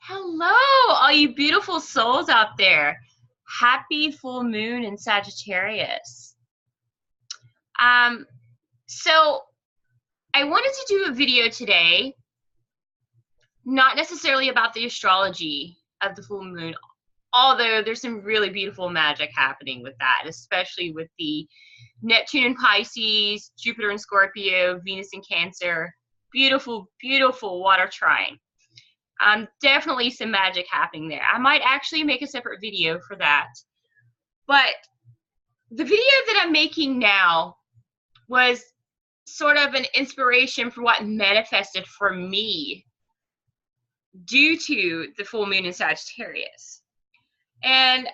Hello, all you beautiful souls out there. Happy full moon in Sagittarius. Um, so I wanted to do a video today, not necessarily about the astrology of the full moon, although there's some really beautiful magic happening with that, especially with the Neptune in Pisces, Jupiter in Scorpio, Venus in Cancer. Beautiful, beautiful water trine. Definitely some magic happening there. I might actually make a separate video for that. But the video that I'm making now was sort of an inspiration for what manifested for me due to the full moon in Sagittarius. And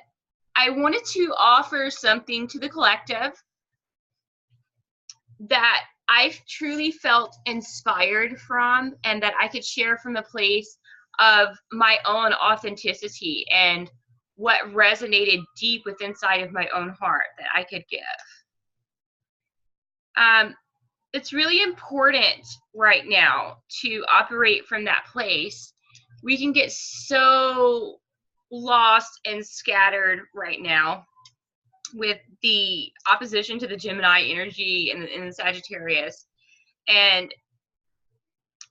I wanted to offer something to the collective that I truly felt inspired from and that I could share from a place of my own authenticity and what resonated deep within inside of my own heart that I could give. It's really important right now to operate from that place. We can get so lost and scattered right now with the opposition to the Gemini energy in the Sagittarius, and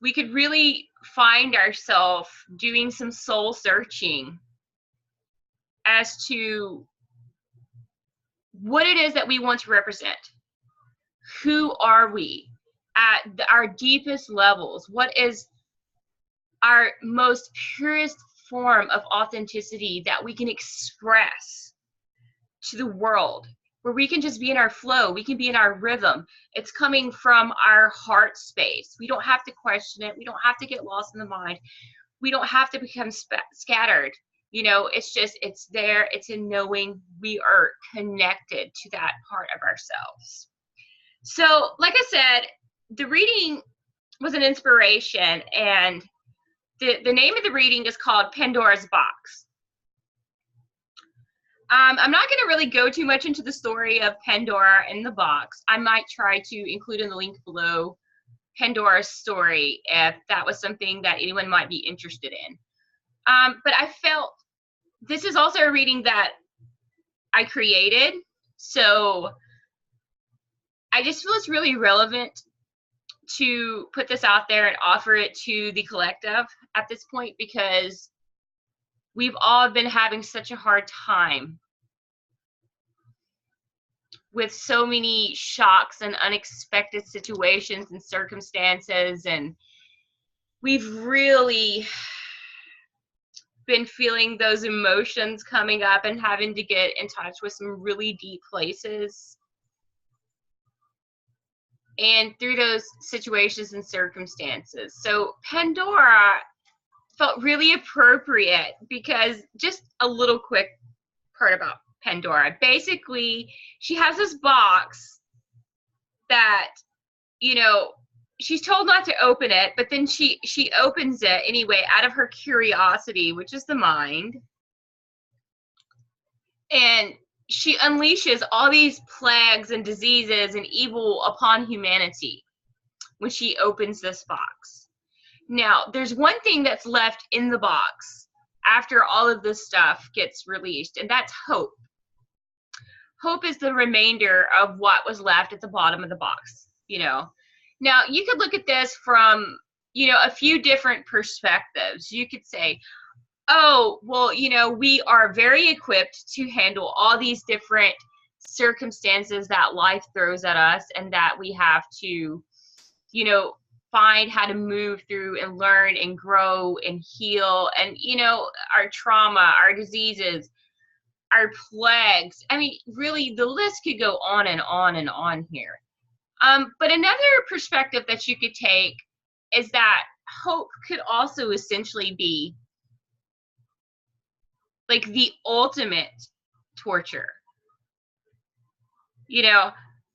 we could really find ourselves doing some soul searching as to what it is that we want to represent. Who are we at our deepest levels? What is our most purest form of authenticity that we can express to the world, where we can just be in our flow, we can be in our rhythm. It's coming from our heart space. We don't have to question it. We don't have to get lost in the mind. We don't have to become scattered. You know, it's just, it's there. It's in knowing we are connected to that part of ourselves. So, like I said, the reading was an inspiration, and the name of the reading is called Pandora's Box. I'm not going to really go too much into the story of Pandora and the box. I might try to include in the link below Pandora's story if that was something that anyone might be interested in. But I felt this is also a reading that I created, so I just feel it's really relevant to put this out there and offer it to the collective at this point, because we've all been having such a hard time with so many shocks and unexpected situations and circumstances, and we've really been feeling those emotions coming up and having to get in touch with some really deep places. And through those situations and circumstances. So Pandora felt really appropriate, because just a little quick part about Pandora. Basically, she has this box that, you know, she's told not to open it, but then she opens it anyway out of her curiosity, which is the mind. And she unleashes all these plagues and diseases and evil upon humanity when she opens this box. Now, there's one thing that's left in the box after all of this stuff gets released, and that's hope. Hope is the remainder of what was left at the bottom of the box, you know. Now, you could look at this from, you know, a few different perspectives. You could say, oh, well, you know, we are very equipped to handle all these different circumstances that life throws at us, and that we have to, you know, find how to move through and learn and grow and heal, and, you know, our trauma, our diseases, our plagues. I mean, really, the list could go on and on and on here. But another perspective that you could take is that hope could also essentially be like the ultimate torture. You know,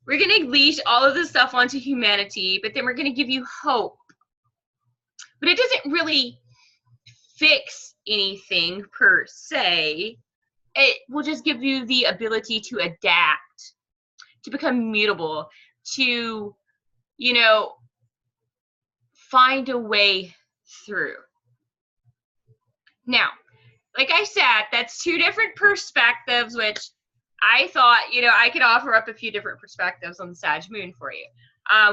we're going to unleash all of this stuff onto humanity, but then we're going to give you hope. But it doesn't really fix anything per se. It will just give you the ability to adapt, to become mutable, to, you know, find a way through. Now, like I said, that's two different perspectives, which I thought, you know, I could offer up a few different perspectives on the Sag moon for you.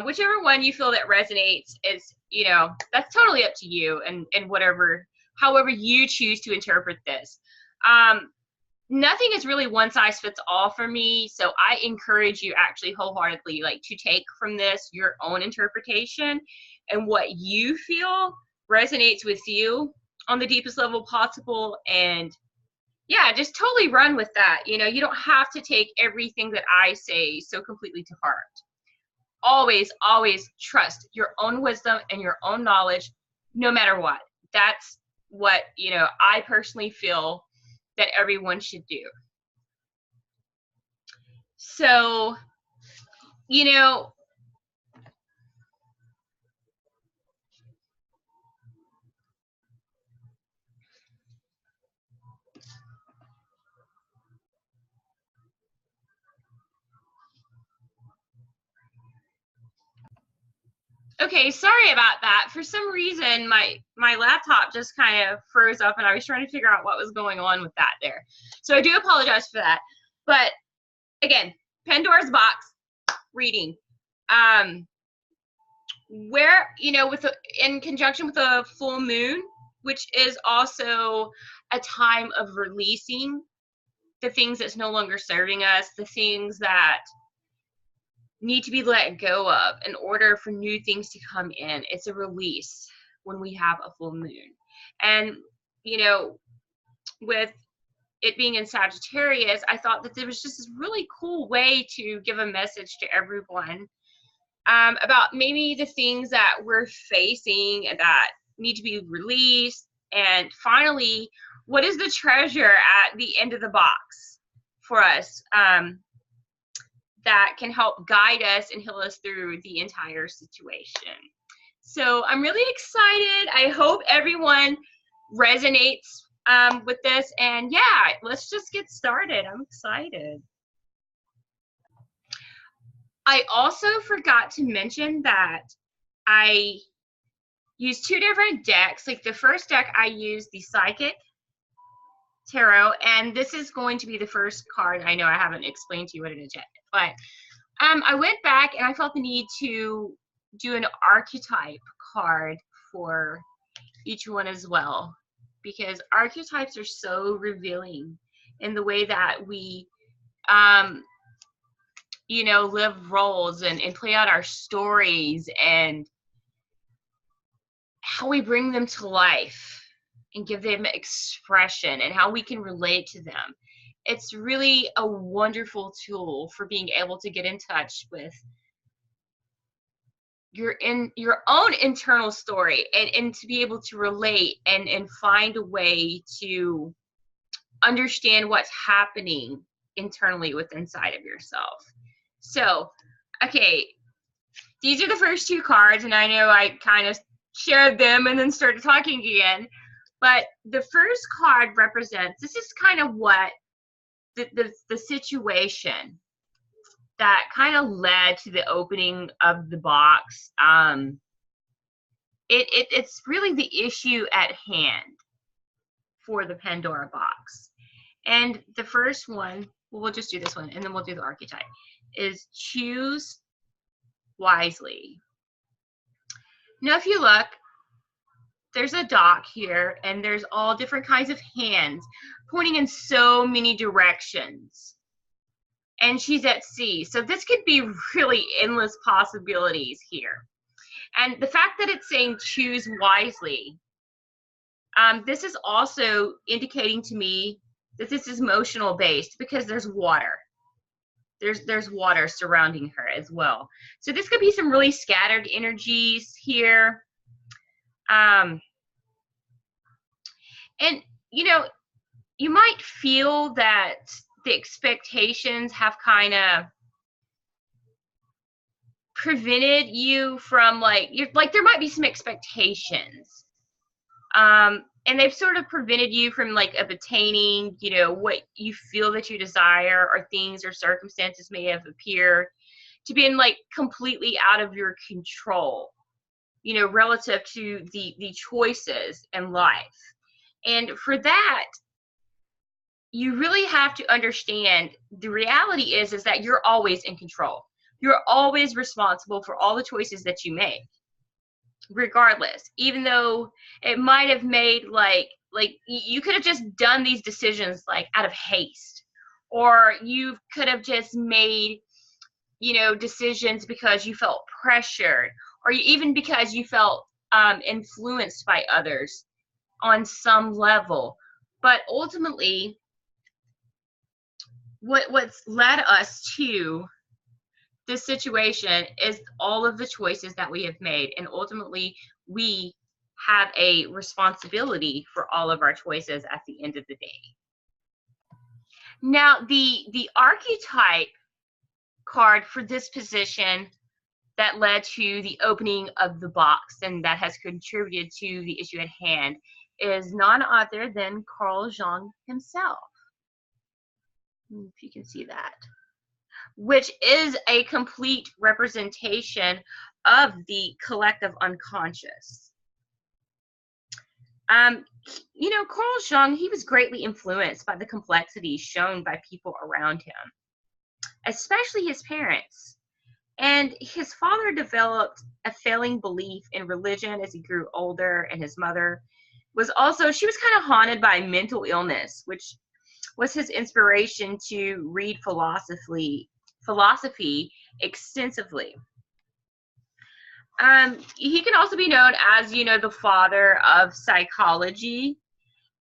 Whichever one you feel that resonates is, you know, that's totally up to you, and whatever, however you choose to interpret this. Nothing is really one size fits all for me, so I encourage you actually wholeheartedly, like, to take from this your own interpretation and what you feel resonates with you on the deepest level possible. And yeah, just totally run with that. You know, you don't have to take everything that I say so completely to heart. Always, always trust your own wisdom and your own knowledge, no matter what. That's what, you know, I personally feel that everyone should do. So, you know, okay, sorry about that. For some reason, my laptop just kind of froze up, and I was trying to figure out what was going on with that there. So I do apologize for that. But again, Pandora's box reading. Where, you know, with in conjunction with a full moon, which is also a time of releasing the things that's no longer serving us, the things that need to be let go of in order for new things to come in. It's a release when we have a full moon. And, you know, with it being in Sagittarius, I thought that there was just this really cool way to give a message to everyone about maybe the things that we're facing and that need to be released. And finally, what is the treasure at the end of the box for us that can help guide us and heal us through the entire situation? So I'm really excited. I hope everyone resonates with this. And yeah, let's just get started. I'm excited. I also forgot to mention that I used two different decks. Like the first deck, I used the Psychic Tarot, and this is going to be the first card. I know I haven't explained to you what it is yet, but I went back and I felt the need to do an archetype card for each one as well, because archetypes are so revealing in the way that we you know, live roles and play out our stories, and how we bring them to life and give them expression, and how we can relate to them. It's really a wonderful tool for being able to get in touch with your own internal story, and to be able to relate and find a way to understand what's happening internally within inside of yourself. So, okay, these are the first two cards, and I know I kind of shared them and then started talking again, but the first card represents, this is kind of what the situation that kind of led to the opening of the box. It's really the issue at hand for the Pandora box. And the first one, well, we'll just do this one, and then we'll do the archetype, is choose wisely. Now, if you look, there's a dock here, and there's all different kinds of hands pointing in so many directions. And she's at sea. So this could be really endless possibilities here. And the fact that it's saying choose wisely, this is also indicating to me that this is emotional based, because there's water. There's water surrounding her as well. So this could be some really scattered energies here. And, you know, you might feel that the expectations have kind of prevented you from, like, there might be some expectations. And they've sort of prevented you from, like, obtaining, you know, what you feel that you desire, or things or circumstances may have appeared to be, like, completely out of your control, you know, relative to the choices in life. And for that, you really have to understand the reality is that you're always in control. You're always responsible for all the choices that you make, regardless. Even though it might have made like you could have just done these decisions like out of haste, or you could have just made, you know, decisions because you felt pressured, or even because you felt influenced by others on some level. But ultimately, what's led us to this situation is all of the choices that we have made, and ultimately we have a responsibility for all of our choices at the end of the day. Now, the archetype card for this position that led to the opening of the box and that has contributed to the issue at hand is none other than Carl Jung himself. If you can see that, which is a complete representation of the collective unconscious. You know, Carl Jung, he was greatly influenced by the complexities shown by people around him, especially his parents. And his father developed a failing belief in religion as he grew older, and his mother was also, she was kind of haunted by mental illness, which was his inspiration to read philosophy extensively. He can also be known as, you know, the father of psychology.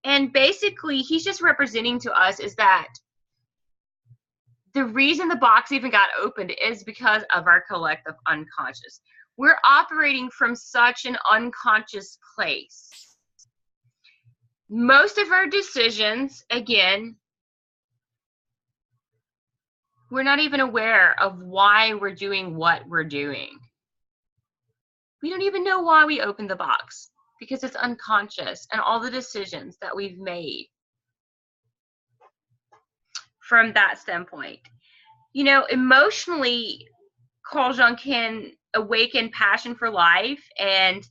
And basically, he's just representing to us is that the reason the box even got opened is because of our collective unconscious. We're operating from such an unconscious place. Most of our decisions, again, we're not even aware of why we're doing what we're doing. We don't even know why we opened the box because it's unconscious, and all the decisions that we've made from that standpoint. You know, emotionally, Carl Jung can awaken passion for life, and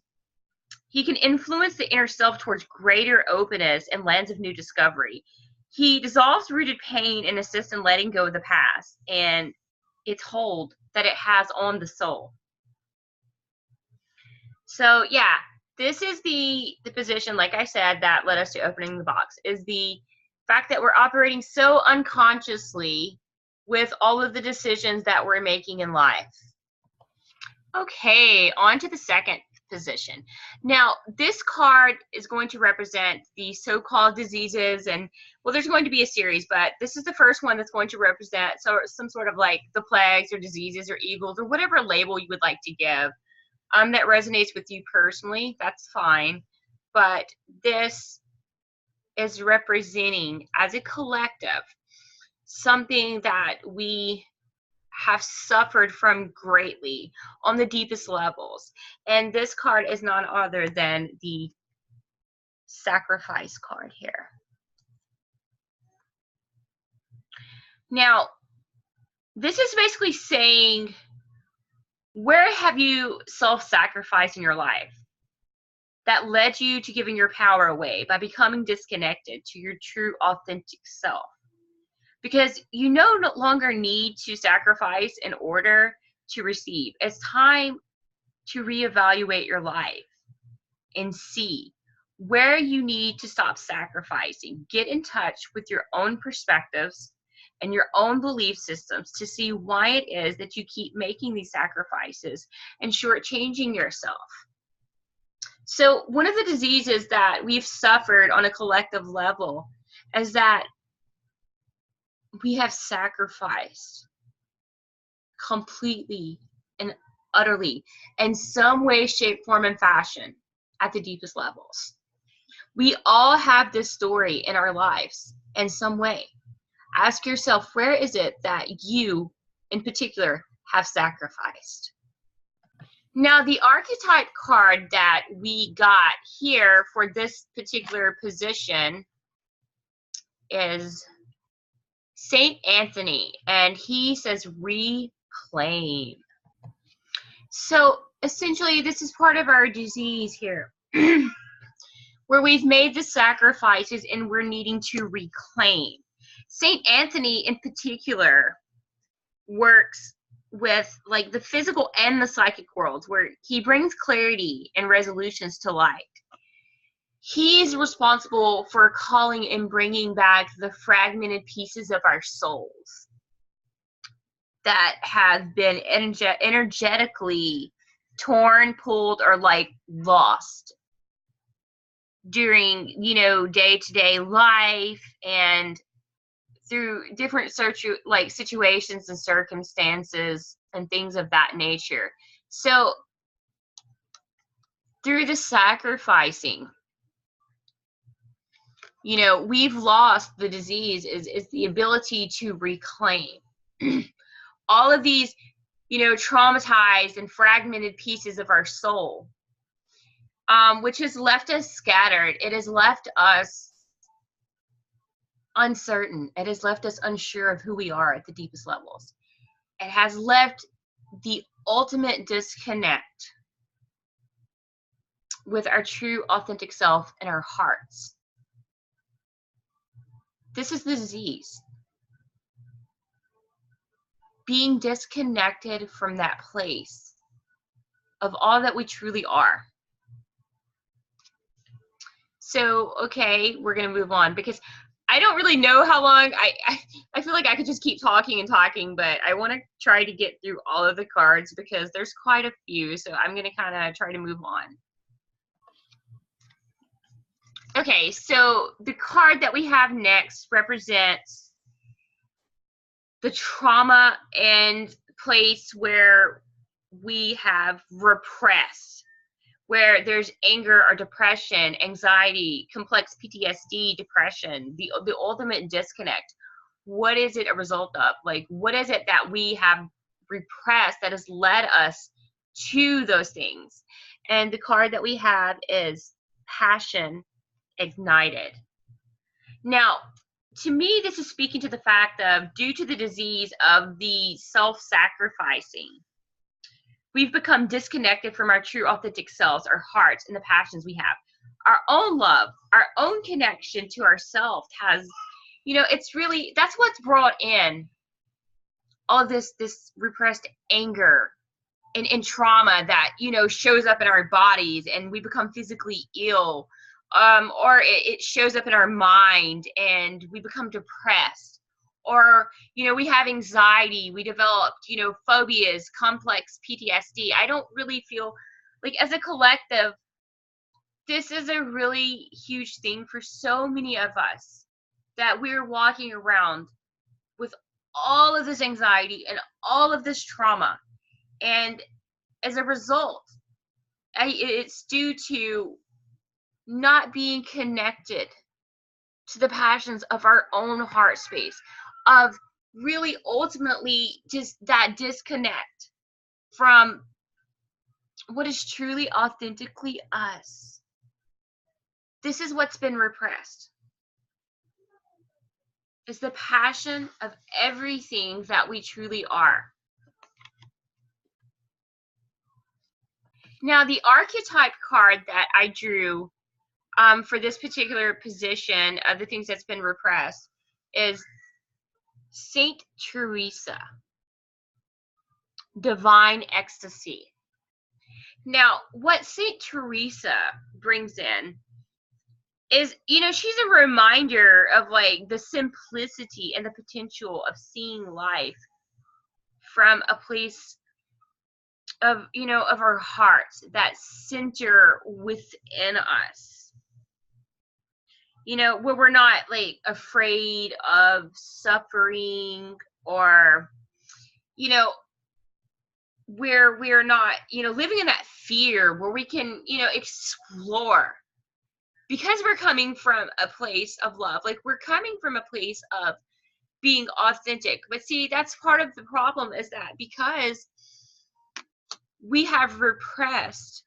he can influence the inner self towards greater openness and lands of new discovery. He dissolves rooted pain and assists in letting go of the past and its hold that it has on the soul. So yeah, this is the position, like I said, that led us to opening the box, is the fact that we're operating so unconsciously with all of the decisions that we're making in life. Okay, on to the second position. Now, this card is going to represent the so-called diseases, and well, there's going to be a series, but this is the first one that's going to represent some sort of like the plagues or diseases or evils or whatever label you would like to give that resonates with you personally. That's fine, but this is representing as a collective something that we have suffered from greatly on the deepest levels. And this card is none other than the sacrifice card here. Now, this is basically saying, where have you self-sacrificed in your life that led you to giving your power away by becoming disconnected to your true, authentic self? Because you no longer need to sacrifice in order to receive. It's time to reevaluate your life and see where you need to stop sacrificing. Get in touch with your own perspectives and your own belief systems to see why it is that you keep making these sacrifices and shortchanging yourself. So one of the diseases that we've suffered on a collective level is that we have sacrificed completely and utterly in some way, shape, form, and fashion at the deepest levels. We all have this story in our lives in some way. Ask yourself, where is it that you in particular have sacrificed? Now, the archetype card that we got here for this particular position is Saint Anthony, and he says reclaim. So essentially, this is part of our disease here. where we've made the sacrifices and we're needing to reclaim. Saint Anthony in particular works with like the physical and the psychic worlds, where he brings clarity and resolutions to light. He's responsible for calling and bringing back the fragmented pieces of our souls that have been energetically torn, pulled, or like lost during, you know, day-to-day life and through different situations and circumstances and things of that nature. So through the sacrificing, you know, we've lost the disease is the ability to reclaim all of these, you know, traumatized and fragmented pieces of our soul, which has left us scattered. It has left us uncertain. It has left us unsure of who we are at the deepest levels. It has left the ultimate disconnect with our true authentic self and our hearts. This is the disease. Being disconnected from that place of all that we truly are. So, okay, we're going to move on because I don't really know how long. I feel like I could just keep talking and talking, but I want to try to get through all of the cards because there's quite a few, so I'm going to kind of try to move on. Okay, so the card that we have next represents the trauma and place where we have repressed, where there's anger or depression, anxiety, complex PTSD, depression, the ultimate disconnect. What is it a result of? Like, what is it that we have repressed that has led us to those things? And the card that we have is Passion Ignited. Now, to me, this is speaking to the fact of, due to the disease of the self-sacrificing, we've become disconnected from our true authentic selves, our hearts, and the passions we have. Our own love, our own connection to ourselves has, you know, it's really, that's what's brought in all this repressed anger and trauma that, you know, shows up in our bodies and we become physically ill. Or it shows up in our mind and we become depressed, or, you know, we have anxiety, we developed, you know, phobias, complex PTSD. I don't really feel like, as a collective, this is a really huge thing for so many of us, that we're walking around with all of this anxiety and all of this trauma. And as a result, it's due to not being connected to the passions of our own heart space, of really ultimately just that disconnect from what is truly authentically us. This is what's been repressed. It's the passion of everything that we truly are. Now, the archetype card that I drew for this particular position of the things that's been repressed is Saint Teresa, Divine Ecstasy. Now, what Saint Teresa brings in is, you know, she's a reminder of like the simplicity and the potential of seeing life from a place of, you know, of our hearts, that center within us. You know, where we're not like afraid of suffering, or, you know, where we're not, you know, living in that fear, where we can, you know, explore, because we're coming from a place of love. Like, we're coming from a place of being authentic. But see, that's part of the problem, is that because we have repressed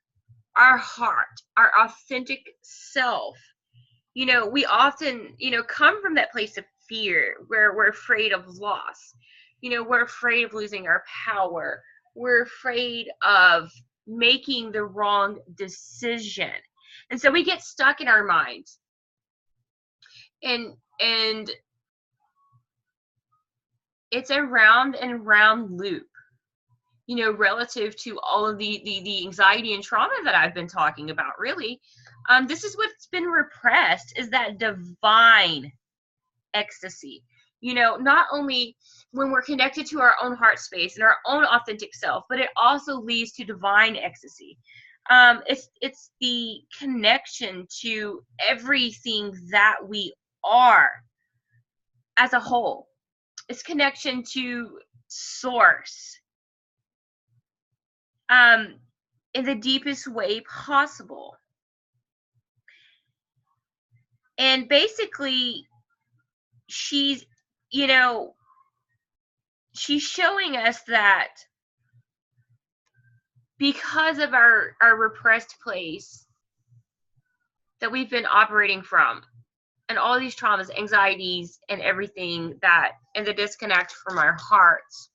our heart, our authentic self, you know, we often, you know, come from that place of fear, where we're afraid of loss. You know, we're afraid of losing our power. We're afraid of making the wrong decision. And so we get stuck in our minds. And it's a round and round loop, you know, relative to all of the anxiety and trauma that I've been talking about, really. This is what's been repressed, is that divine ecstasy. You know, not only when we're connected to our own heart space and our own authentic self, but it also leads to divine ecstasy. It's the connection to everything that we are as a whole. It's connection to source, in the deepest way possible. And basically, she's, you know, she's showing us that because of our repressed place that we've been operating from, and all these traumas, anxieties, and everything that, and the disconnect from our hearts,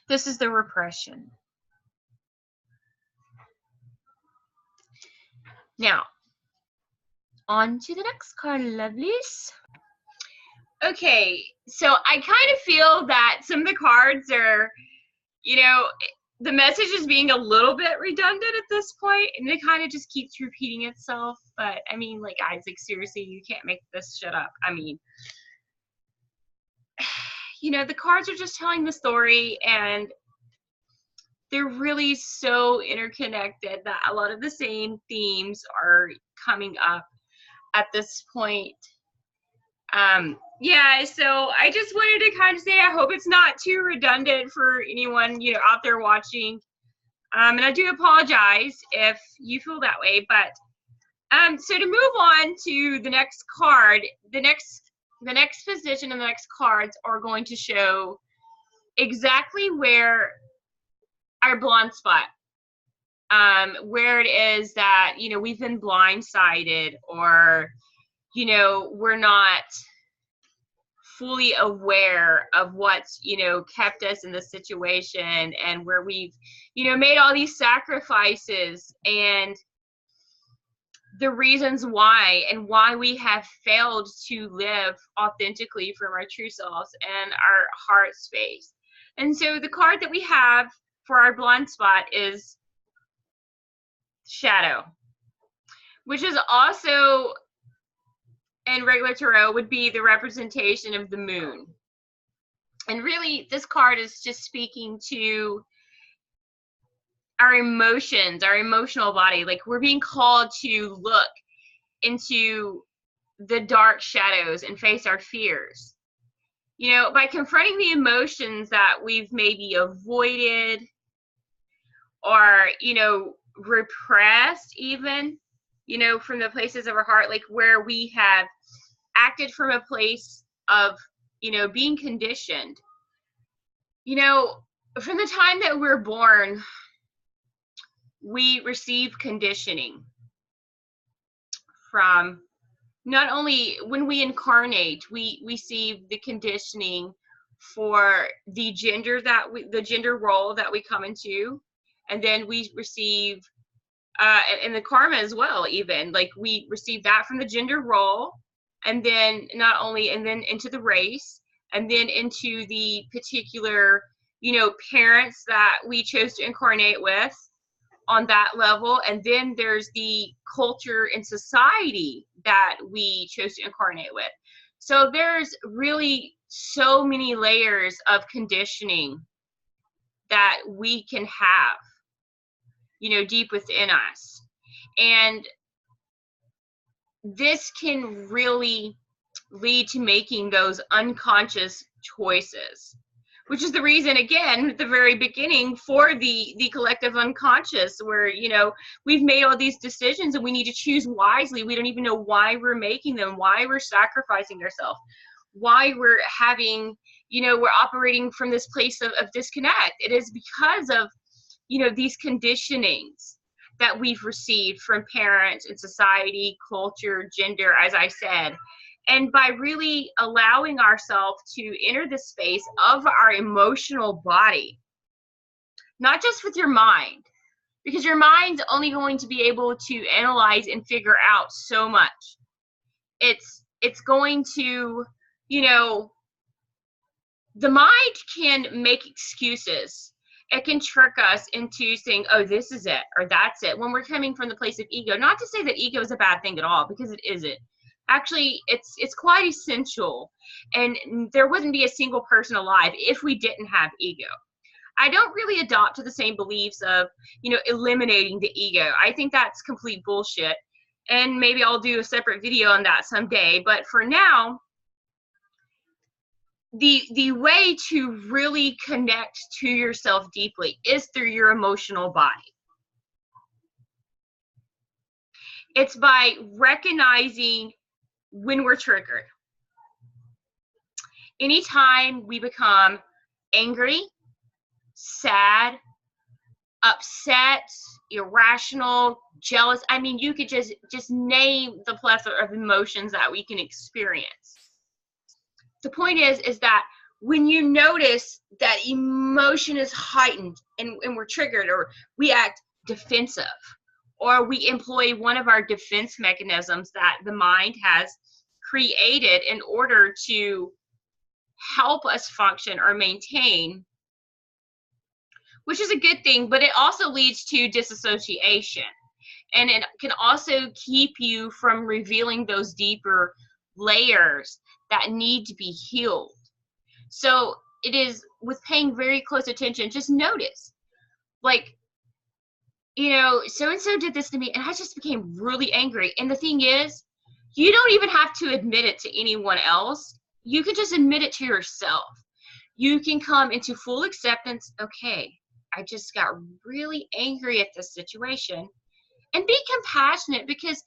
this is the repression. Now, on to the next card, lovelies. Okay, so I kind of feel that some of the cards are, you know, the message is being a little bit redundant at this point, and it kind of just keeps repeating itself. But I mean, like, guys, like, seriously, you can't make this shit up. I mean, you know, the cards are just telling the story, and they're really so interconnected that a lot of the same themes are coming up at this point. Yeah, so I just wanted to kind of say, I hope it's not too redundant for anyone, you know, out there watching. And I do apologize if you feel that way, but so to move on to the next card, the next position and the next cards are going to show exactly where our blind spot, where it is that, you know, we've been blindsided, or, you know, we're not fully aware of what's, you know, kept us in this situation, and where we've, you know, made all these sacrifices, and the reasons why, and why we have failed to live authentically from our true selves and our heart space. And so the card that we have for our blind spot is Shadow, which is also, in regular tarot, would be the representation of the moon. And really, this card is just speaking to our emotions, our emotional body. Like, we're being called to look into the dark shadows and face our fears. You know, by confronting the emotions that we've maybe avoided, or, you know, repressed even, you know, from the places of our heart, like where we have acted from a place of, you know, being conditioned. You know, from the time that we're born, we receive conditioning from, not only when we incarnate, we receive the conditioning for the gender that the gender role that we come into, and then we receive and the karma as well, even, like, we receive that from the gender role, and then not only, and then into the race, and then into the particular, you know, parents that we chose to incarnate with on that level, and then there's the culture and society that we chose to incarnate with. So there's really so many layers of conditioning that we can have, you know, deep within us. And this can really lead to making those unconscious choices, which is the reason, again, at the very beginning, for the collective unconscious, where, you know, we've made all these decisions and we need to choose wisely. We don't even know why we're making them, why we're sacrificing ourselves, why we're having, you know, we're operating from this place of disconnect. It is because of, you know, these conditionings that we've received from parents and society, culture, gender, as I said. And by really allowing ourselves to enter the space of our emotional body, not just with your mind, because your mind's only going to be able to analyze and figure out so much. It's going to, you know, the mind can make excuses. It can trick us into saying, oh, this is it, or that's it, when we're coming from the place of ego. Not to say that ego is a bad thing at all, because it isn't. Actually, it's quite essential, and there wouldn't be a single person alive if we didn't have ego. I don't really adopt to the same beliefs of, you know, eliminating the ego. I think that's complete bullshit, and maybe I'll do a separate video on that someday. But for now, the way to really connect to yourself deeply is through your emotional body. It's by recognizing when we're triggered. Anytime we become angry, sad, upset, irrational, jealous, I mean, you could just name the plethora of emotions that we can experience. The point is that when you notice that emotion is heightened and we're triggered, or we act defensive, or we employ one of our defense mechanisms that the mind has created in order to help us function or maintain, which is a good thing, but it also leads to disassociation. And it can also keep you from revealing those deeper layers that need to be healed. So it is with paying very close attention, just notice, like, you know, so-and-so did this to me, and I just became really angry. And the thing is, you don't even have to admit it to anyone else. You can just admit it to yourself. You can come into full acceptance. Okay, I just got really angry at this situation. And be compassionate, because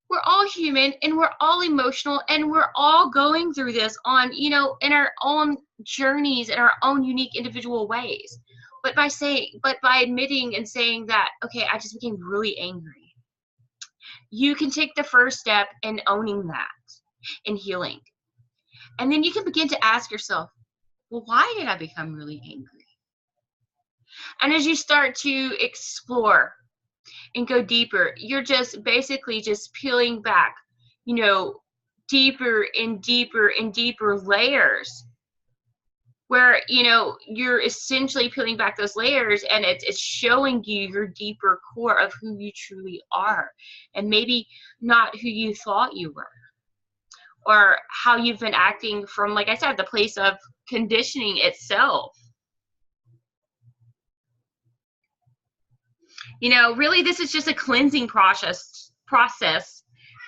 we're all human and we're all emotional and we're all going through this on, you know, in our own journeys, in our own unique individual ways. But by admitting and saying that, okay, I just became really angry, you can take the first step in owning that and healing. And then you can begin to ask yourself, well, why did I become really angry? And as you start to explore and go deeper, you're just basically just peeling back, you know, deeper and deeper and deeper layers, where, you know, you're essentially peeling back those layers, and it's showing you your deeper core of who you truly are, and maybe not who you thought you were, or how you've been acting from, like I said, the place of conditioning itself. You know, really, this is just a cleansing process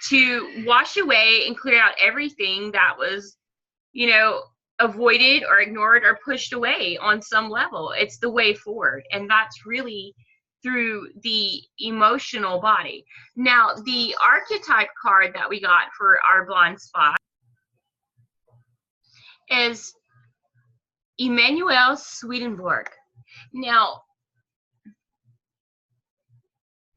to wash away and clear out everything that was, you know, avoided or ignored or pushed away on some level. It's the way forward, and that's really through the emotional body. Now, the archetype card that we got for our blind spot is Emanuel Swedenborg. Now,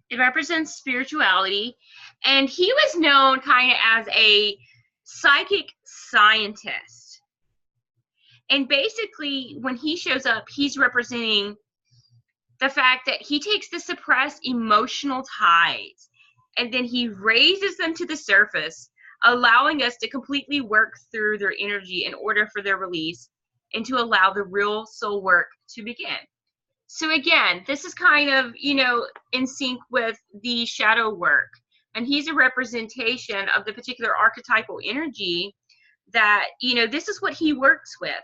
it represents spirituality, and he was known kind of as a psychic scientist. And basically, when he shows up, he's representing the fact that he takes the suppressed emotional tides and then he raises them to the surface, allowing us to completely work through their energy in order for their release and to allow the real soul work to begin. So again, this is kind of, you know, in sync with the shadow work. And he's a representation of the particular archetypal energy that, you know, this is what he works with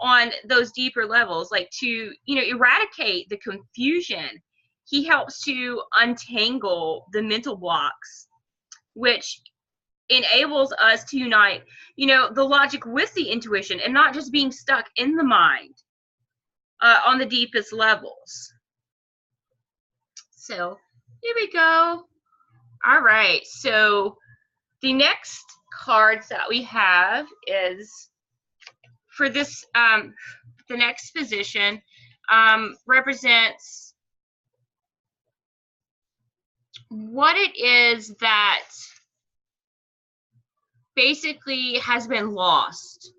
on those deeper levels, like to, you know, eradicate the confusion. He helps to untangle the mental blocks, which enables us to unite, you know, the logic with the intuition, and not just being stuck in the mind on the deepest levels. So here we go. All right, so the next cards that we have is for this, the next position represents what it is that basically has been lost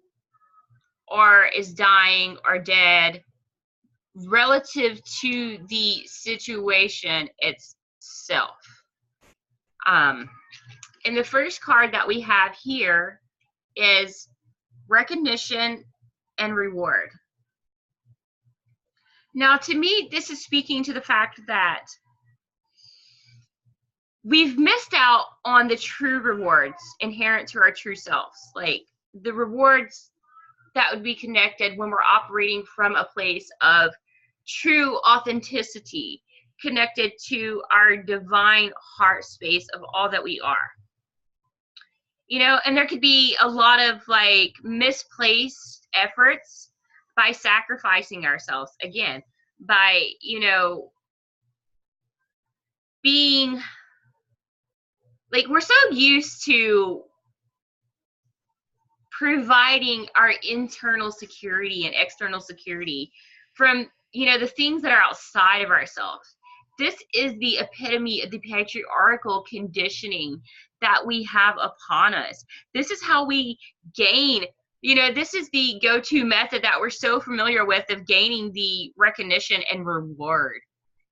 or is dying or dead relative to the situation itself. And the first card that we have here is recognition and reward. Now, to me, this is speaking to the fact that we've missed out on the true rewards inherent to our true selves, like the rewards that would be connected when we're operating from a place of true authenticity, connected to our divine heart space of all that we are. You know, and there could be a lot of like misplaced efforts by sacrificing ourselves, again, by, you know, being like, we're so used to providing our internal security and external security from, you know, the things that are outside of ourselves. This is the epitome of the patriarchal conditioning that we have upon us. This is how we gain, you know, this is the go-to method that we're so familiar with of gaining the recognition and reward.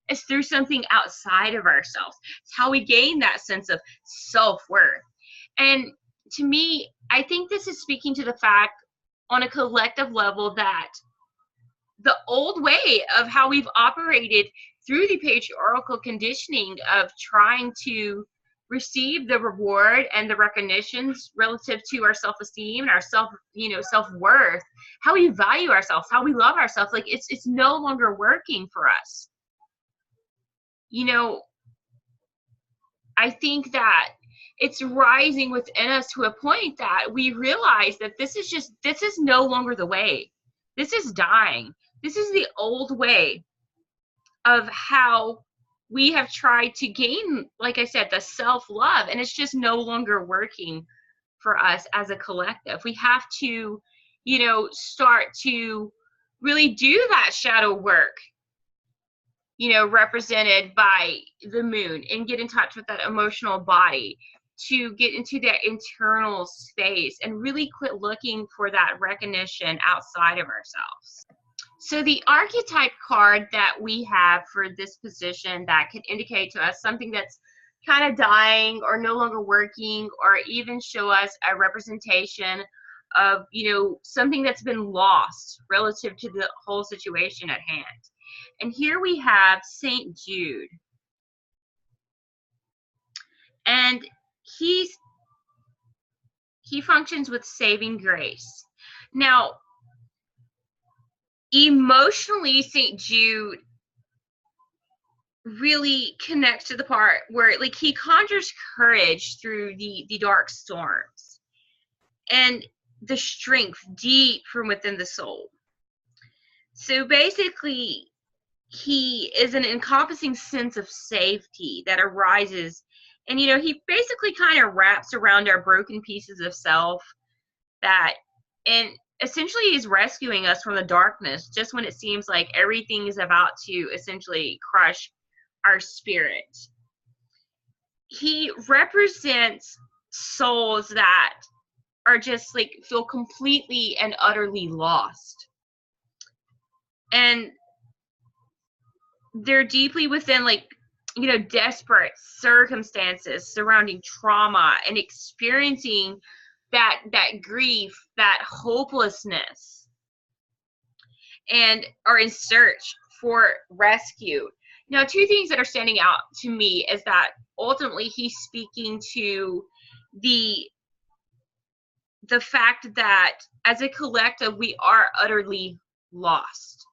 It's through something outside of ourselves. It's how we gain that sense of self-worth. And to me, I think this is speaking to the fact on a collective level that the old way of how we've operated through the patriarchal conditioning of trying to receive the reward and the recognitions relative to our self-esteem and our self-worth, how we value ourselves, how we love ourselves, like it's no longer working for us. You know, I think that it's rising within us to a point that we realize that this is no longer the way. This is dying. This is the old way of how we have tried to gain, like I said, the self-love, and it's just no longer working for us as a collective. We have to, you know, start to really do that shadow work, you know, represented by the moon, and get in touch with that emotional body, to get into that internal space and really quit looking for that recognition outside of ourselves. So the archetype card that we have for this position that could indicate to us something that's kind of dying or no longer working, or even show us a representation of, you know, something that's been lost relative to the whole situation at hand. And here we have St. Jude. And he functions with saving grace. Now, emotionally, St. Jude really connects to the part where, like, he conjures courage through the dark storms and the strength deep from within the soul. So basically, he is an encompassing sense of safety that arises, and, you know, he basically kind of wraps around our broken pieces of self that, and essentially he's rescuing us from the darkness just when it seems like everything is about to essentially crush our spirit. He represents souls that are just like feel completely and utterly lost, and they're deeply within, like, you know, desperate circumstances surrounding trauma and experiencing that grief, that hopelessness, and are in search for rescue. Now, two things that are standing out to me is that ultimately he's speaking to the fact that as a collective we are utterly lost,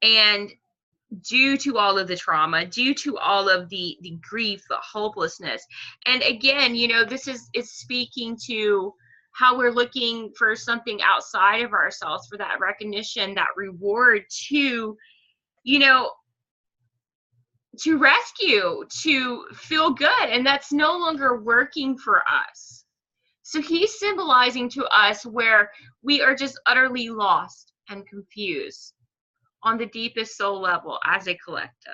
and due to all of the trauma, due to all of the grief, the hopelessness. And again, you know, this is speaking to how we're looking for something outside of ourselves, for that recognition, that reward, to, you know, to rescue, to feel good, and that's no longer working for us. So he's symbolizing to us where we are just utterly lost and confused on the deepest soul level as a collective.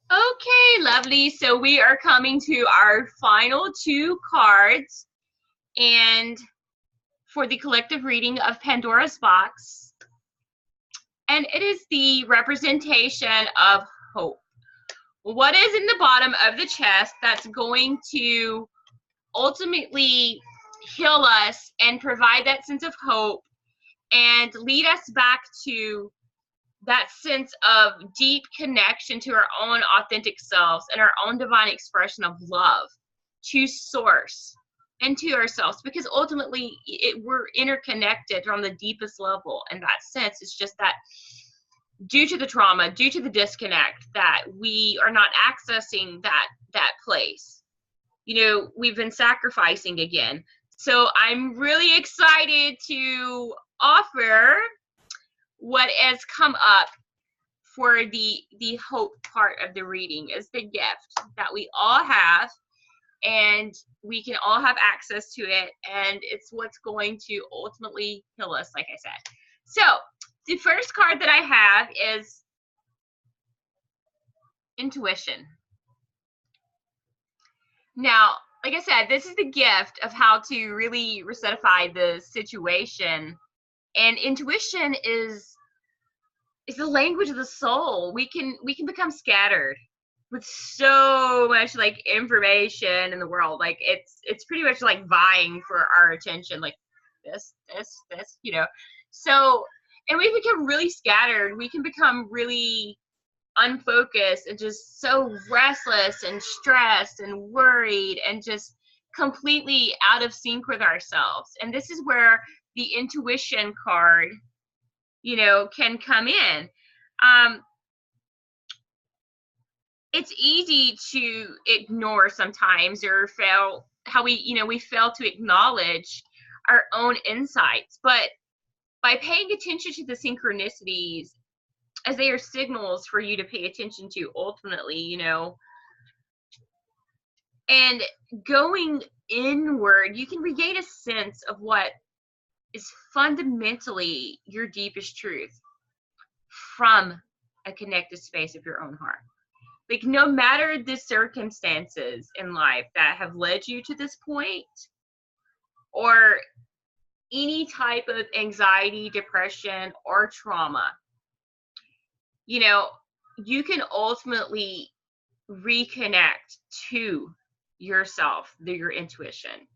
Okay, lovely. So we are coming to our final two cards, and for the collective reading of Pandora's box, and it is the representation of hope. What is in the bottom of the chest that's going to ultimately heal us and provide that sense of hope and lead us back to that sense of deep connection to our own authentic selves and our own divine expression of love to source and to ourselves, because ultimately we're interconnected from the deepest level. In that sense, it's just that due to the trauma, due to the disconnect, that we are not accessing that place. You know, we've been sacrificing again. So I'm really excited to offer what has come up for the hope part of the reading, is the gift that we all have, and we can all have access to it, and it's what's going to ultimately heal us, like I said. So the first card that I have is intuition. Now, like I said, this is the gift of how to really resetify the situation. And intuition is the language of the soul. We can become scattered with so much like information in the world. Like it's pretty much like vying for our attention, like this, you know. So, and we become really scattered. We can become really unfocused and just so restless and stressed and worried and just completely out of sync with ourselves. And this is where the intuition card, you know, can come in. It's easy to ignore sometimes, or fail we fail to acknowledge our own insights. But by paying attention to the synchronicities, as they are signals for you to pay attention to ultimately, you know, and going inward, you can regain a sense of what is fundamentally your deepest truth from a connected space of your own heart. Like, no matter the circumstances in life that have led you to this point, or any type of anxiety, depression, or trauma, you know, you can ultimately reconnect to yourself through your intuition.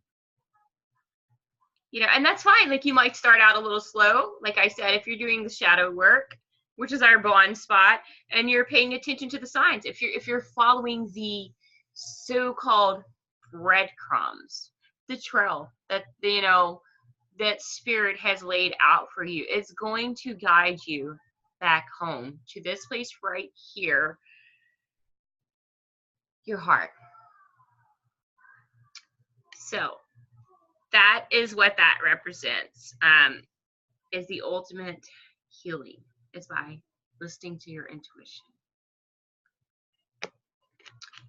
You know, and that's fine. Like, you might start out a little slow. Like I said, if you're doing the shadow work, which is our blind spot, and you're paying attention to the signs, if you're following the so-called breadcrumbs, the trail that, you know, that spirit has laid out for you, it's going to guide you back home to this place right here, your heart. So that is what that represents, is the ultimate healing, is by listening to your intuition.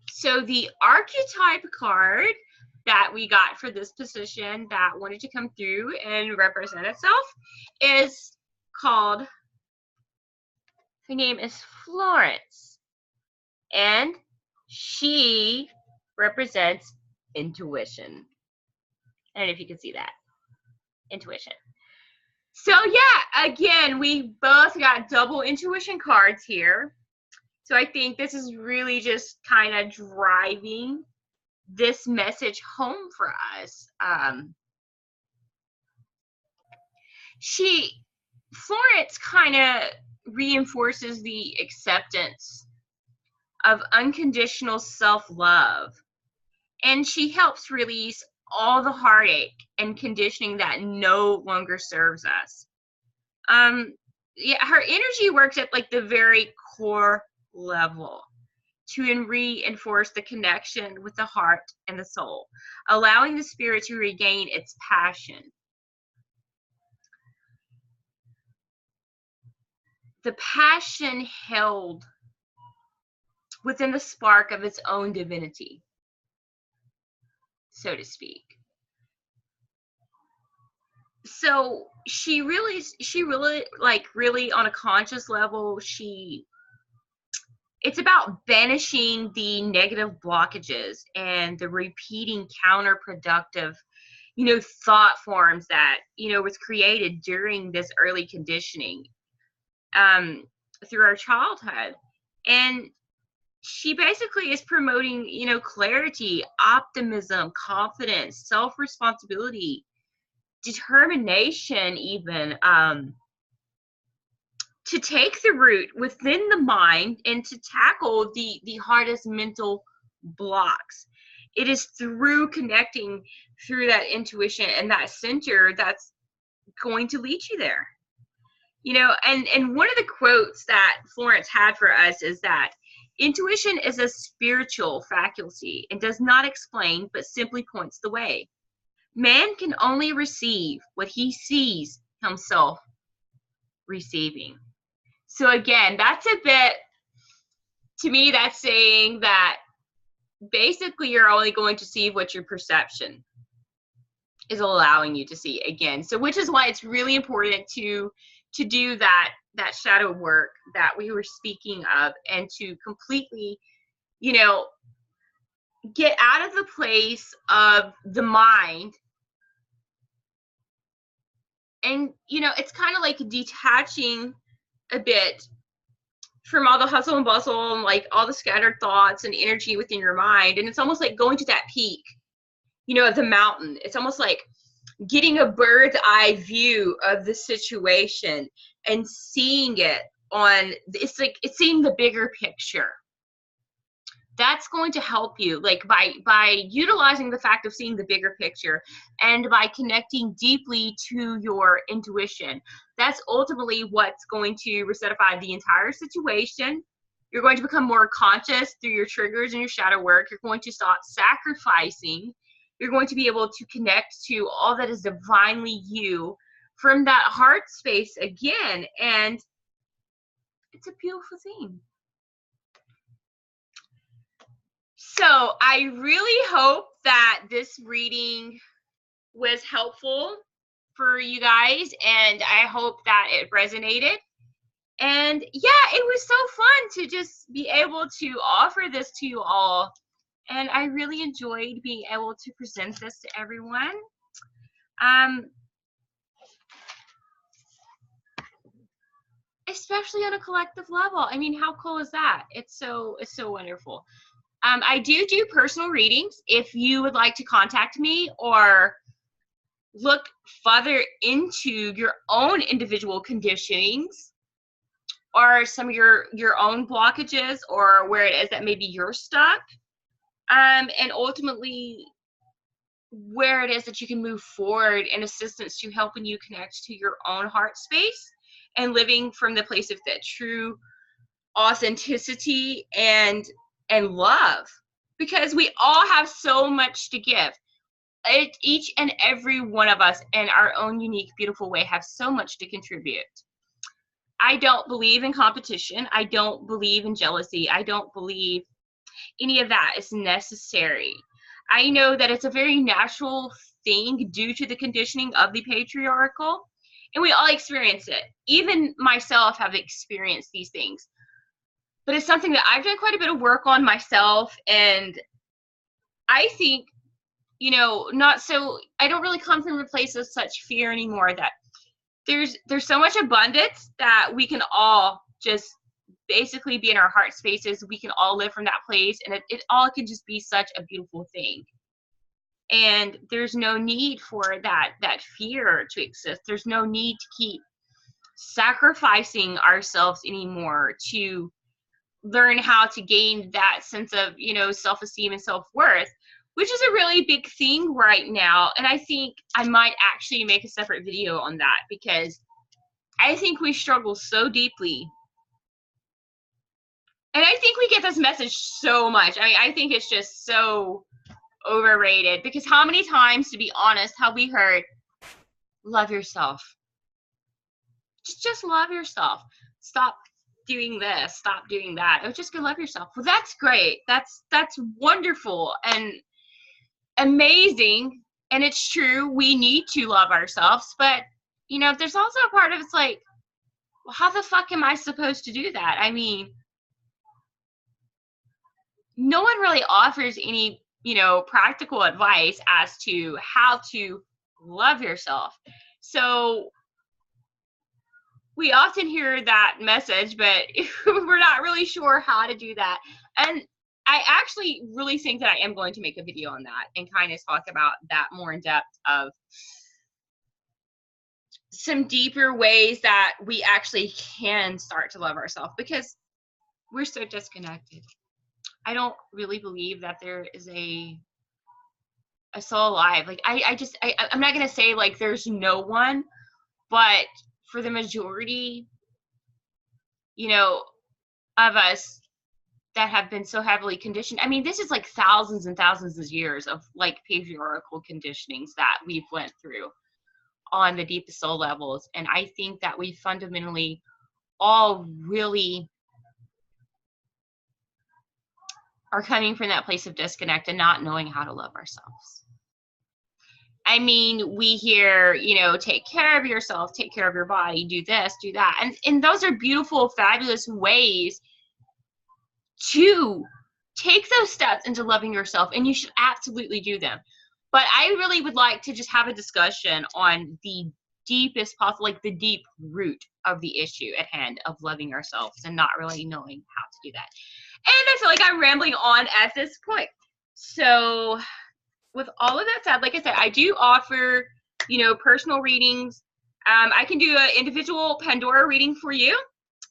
So the archetype card that we got for this position that wanted to come through and represent itself is called, her name is Florence, and she represents intuition. I don't know if you can see that. Intuition. So yeah, again, we both got double intuition cards here. So I think this is really just kind of driving this message home for us. Florence kind of reinforces the acceptance of unconditional self-love, and she helps release all the heartache and conditioning that no longer serves us. Yeah, her energy works at like the very core level to reinforce the connection with the heart and the soul, allowing the spirit to regain its passion. The passion held within the spark of its own divinity, so to speak. So she really like, really on a conscious level, it's about banishing the negative blockages and the repeating counterproductive thought forms that, was created during this early conditioning through our childhood. And she basically is promoting, clarity, optimism, confidence, self-responsibility, determination, even to take the root within the mind and to tackle the hardest mental blocks. It is through connecting through that intuition and that center that's going to lead you there. And one of the quotes that Florence had for us is that intuition is a spiritual faculty and does not explain, but simply points the way. Man can only receive what he sees himself receiving. So again, that's a bit, to me, that's saying that basically you're only going to see what your perception is allowing you to see again. So which is why it's really important to do that shadow work that we were speaking of, and to completely, get out of the place of the mind. And, it's kind of like detaching a bit from all the hustle and bustle and like all the scattered thoughts and energy within your mind. And it's almost like going to that peak, of the mountain. It's almost like getting a bird's eye view of the situation and seeing it it's like it's seeing the bigger picture. That's going to help you, like by utilizing the fact of seeing the bigger picture and by connecting deeply to your intuition. That's ultimately what's going to resetify the entire situation. You're going to become more conscious through your triggers and your shadow work. You're going to stop sacrificing. You're going to be able to connect to all that is divinely you from that heart space again. And it's a beautiful thing. So I really hope that this reading was helpful for you guys, and I hope that it resonated. And yeah, it was so fun to just be able to offer this to you all. And I really enjoyed being able to present this to everyone. Especially on a collective level. I mean, how cool is that? It's so wonderful. I do personal readings. If you would like to contact me or look further into your own individual conditionings or some of your own blockages or where it is that maybe you're stuck, and ultimately where it is that you can move forward in assistance to helping you connect to your own heart space and living from the place of that true authenticity and love, because we all have so much to give. Each and every one of us in our own unique, beautiful way have so much to contribute. I don't believe in competition. I don't believe in jealousy. I don't believe any of that is necessary. I know that it's a very natural thing due to the conditioning of the patriarchal, and we all experience it. Even myself have experienced these things. But it's something that I've done quite a bit of work on myself, and I think, I don't really come from a place of such fear anymore, that there's so much abundance that we can all just basically be in our heart spaces. We can all live from that place, and it all can just be such a beautiful thing. And there's no need for that fear to exist. There's no need to keep sacrificing ourselves anymore to learn how to gain that sense of, self-esteem and self-worth, which is a really big thing right now. And I think I might actually make a separate video on that, because I think we struggle so deeply. And I think we get this message so much. I mean, I think it's just so overrated, because how many times, to be honest, have we heard, love yourself? Just love yourself. Stop doing this, stop doing that. Oh, just go love yourself. Well, that's great. That's wonderful and amazing. And it's true, we need to love ourselves. But, there's also a part of it's like, well, how the fuck am I supposed to do that? I mean, no one really offers any you know, practical advice as to how to love yourself. So we often hear that message, but we're not really sure how to do that. And I actually really think that I am going to make a video on that and kind of talk about that more in depth of some deeper ways that we actually can start to love ourselves, because we're so disconnected. I don't really believe that there is a soul alive. Like I'm not gonna say like there's no one, but for the majority, you know, of us that have been so heavily conditioned. I mean, this is like thousands and thousands of years of like patriarchal conditionings that we've went through on the deepest soul levels. And I think that we fundamentally all really are coming from that place of disconnect and not knowing how to love ourselves. I mean, we hear, you know, take care of yourself, take care of your body, do this, do that. And those are beautiful, fabulous ways to take those steps into loving yourself, and you should absolutely do them. But I really would like to just have a discussion on the deepest possible, like the deep root of the issue at hand of loving ourselves and not really knowing how to do that. And I feel like I'm rambling on at this point. So with all of that said, like I said, I do offer, you know, personal readings. I can do an individual Pandora reading for you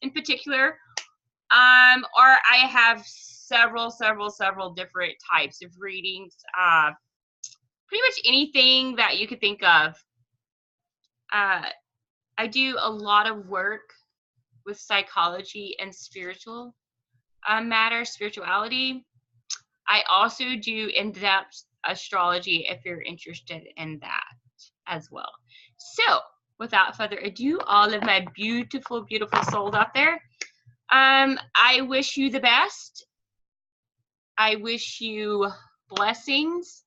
in particular. Or I have several different types of readings. Pretty much anything that you could think of. I do a lot of work with psychology and spiritual matters, spirituality. I also do in-depth astrology if you're interested in that as well. So, without further ado, all of my beautiful, beautiful souls out there, I wish you the best. I wish you blessings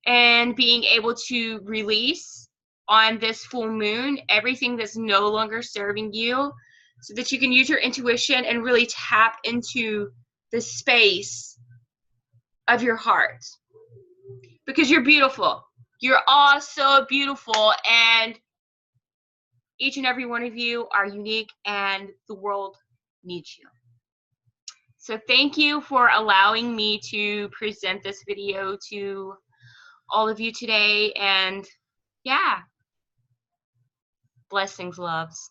and being able to release on this full moon everything that's no longer serving you, so that you can use your intuition and really tap into the space of your heart, because you're beautiful. You're all so beautiful, and each and every one of you are unique, and the world needs you. So thank you for allowing me to present this video to all of you today. And yeah, blessings, loves.